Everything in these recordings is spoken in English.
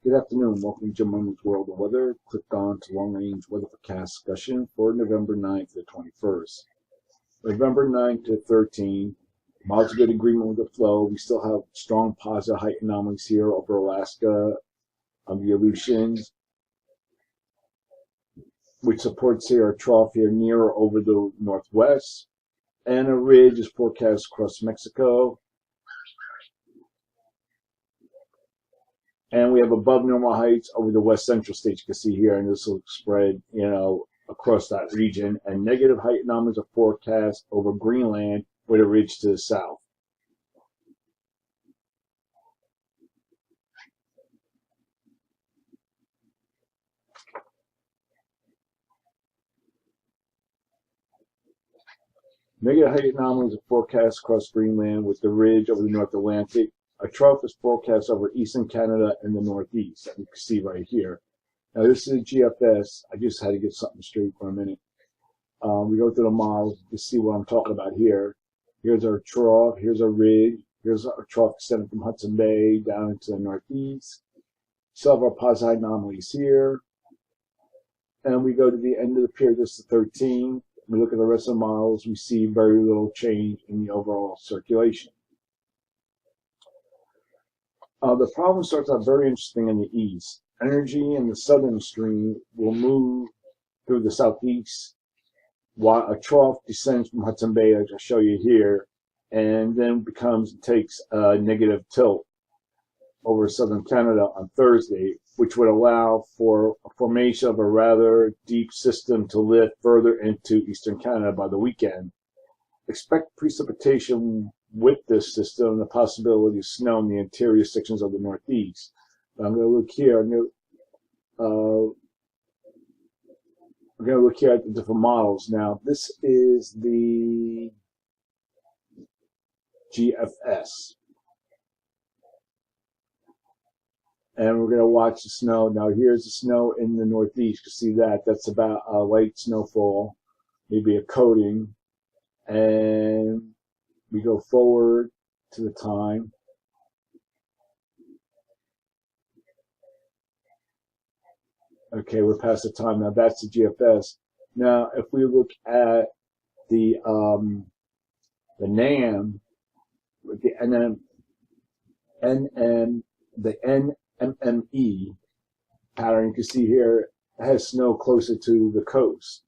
Good afternoon. Welcome to Jim Mummy's World of Weather. Click on to Long Range Weather Forecast discussion for November 9th to 21st. November 9th to 13th, miles of good agreement with the flow. We still have strong positive height anomalies here over Alaska on the Aleutians, which supports here a trough here near or over the northwest. And a ridge is forecast across Mexico. And we have above normal heights over the west central states, you can see here, and this will spread, across that region. And negative height anomalies are forecast over Greenland with a ridge to the south. Negative height anomalies are forecast across Greenland with the ridge over the North Atlantic. A trough is forecast over eastern Canada and the northeast, that you can see right here. Now this is GFS. I just had to get something straight for a minute. We go through the models to see what I'm talking about here. Here's our trough. Here's our ridge. Here's our trough extending from Hudson Bay down into the northeast. Still have our positive anomalies here. And we go to the end of the period. This is 13. We look at the rest of the models. We see very little change in the overall circulation. The problem starts out very interesting in the east. Energy in the southern stream will move through the southeast, while a trough descends from Hudson Bay, as I'll show you here, and then takes a negative tilt over southern Canada on Thursday, which would allow for a formation of a rather deep system to lift further into eastern Canada by the weekend. Expect precipitation with this system, the possibility of snow in the interior sections of the northeast. I'm going to look here. I'm going to look here at the different models. Now, this is the GFS. And we're going to watch the snow. Now, here's the snow in the northeast. You see that. That's about a light snowfall, maybe a coating. And we go forward to the time. Okay, we're past the time now. That's the GFS. Now, if we look at the NAM, the NMME pattern, you can see here it has snow closer to the coast.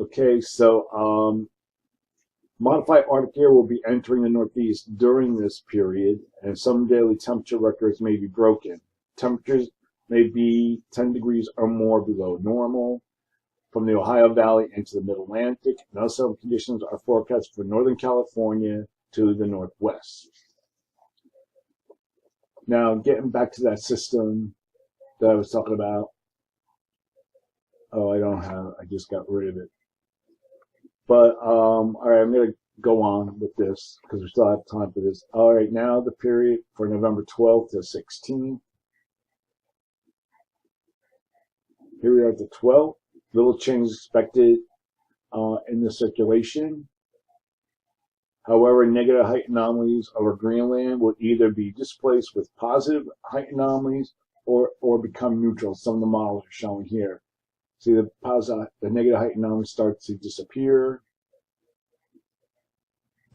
Okay, so modified Arctic air will be entering the northeast during this period, and some daily temperature records may be broken. Temperatures may be 10 degrees or more below normal from the Ohio Valley into the Mid-Atlantic, and also conditions are forecast for Northern California to the northwest. Now, getting back to that system that I was talking about. Oh, I just got rid of it. But, all right, I'm going to go on with this because we still have time for this. All right, now the period for November 12th to 16th. Here we are at the 12th. Little change expected in the circulation. However, negative height anomalies over Greenland will either be displaced with positive height anomalies or become neutral. Some of the models are showing here. See the negative height anomalies start to disappear.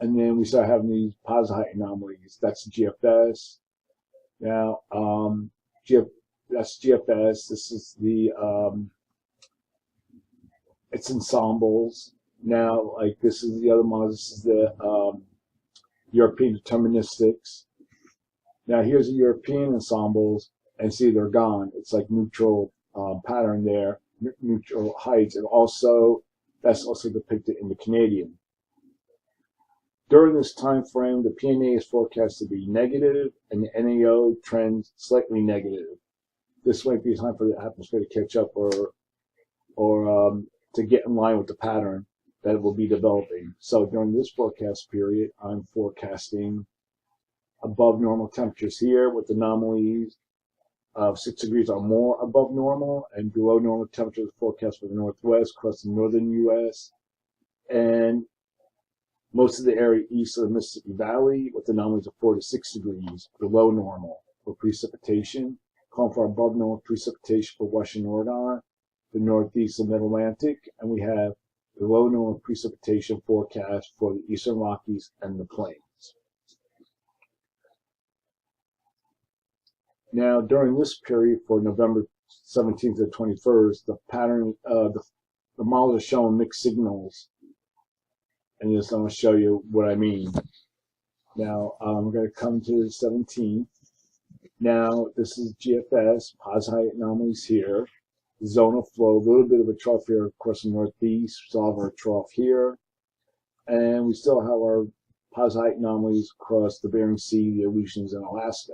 And then we start having these positive height anomalies. That's GFS. Now, that's GFS. This is the, it's ensembles. Now, like this is the other model. This is the European deterministics. Now, here's the European ensembles, and see they're gone. It's like neutral pattern there. Neutral heights, and also that's also depicted in the Canadian. During this time frame, the PNA is forecast to be negative, and the NAO trends slightly negative. This might be a time for the atmosphere to catch up, or to get in line with the pattern that it will be developing. So during this forecast period, I'm forecasting above normal temperatures here with anomalies of 6 degrees or more above normal, and below normal temperatures forecast for the northwest across the northern U.S. and Most of the area east of the Mississippi Valley with anomalies of 4 to 6 degrees below normal for precipitation, calling for above normal precipitation for Washington, Oregon, the northeast and mid-Atlantic, and we have below normal precipitation forecast for the eastern Rockies and the plains. Now, during this period, for November 17th to 21st, the pattern, the models are showing mixed signals, and just I'm going to show you what I mean. Now, I'm going to come to the 17th. Now, this is GFS, positive anomalies here, zonal flow, a little bit of a trough here across the northeast, we still have our trough here, and we still have our positive anomalies across the Bering Sea, the Aleutians, and Alaska.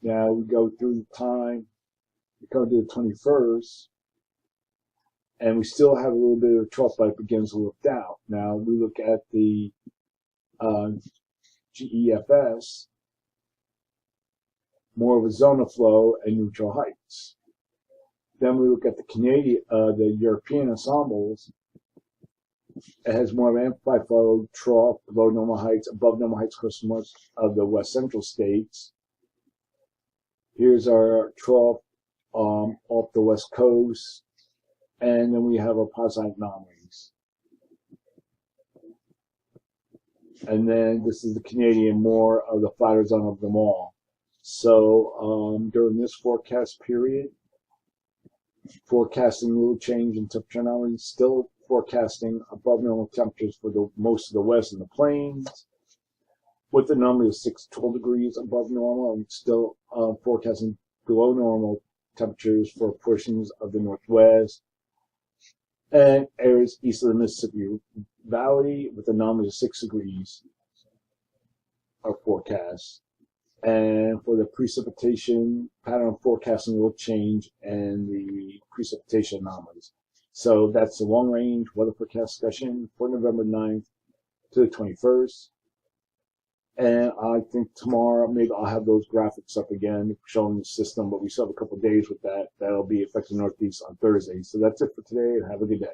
Now we go through the time, we come to the 21st, and we still have a little bit of trough, but it begins to lift out. Now we look at the GEFS, more of a zonal flow and neutral heights. Then we look at the Canadian, the European ensembles. It has more of an amplified flow, trough, below normal heights, above normal heights across most of the west central states. Here's our trough off the west coast, and then we have our positive anomalies. And then this is the Canadian, more of the flatter zone of them all. So during this forecast period, forecasting little change in temperature anomalies, still forecasting above normal temperatures for most of the west and the plains, with the number of 6 to 12 degrees above normal, and still forecasting below normal temperatures for portions of the northwest and areas east of the Mississippi Valley, with the number of 6 degrees are forecast. And for the precipitation pattern forecasting will change and the precipitation anomalies. So that's the long range weather forecast discussion for November 9th to the 21st. And I think tomorrow maybe I'll have those graphics up again showing the system, but we still have a couple of days with that. That'll be affecting Northeast on Thursday. So that's it for today, and have a good day.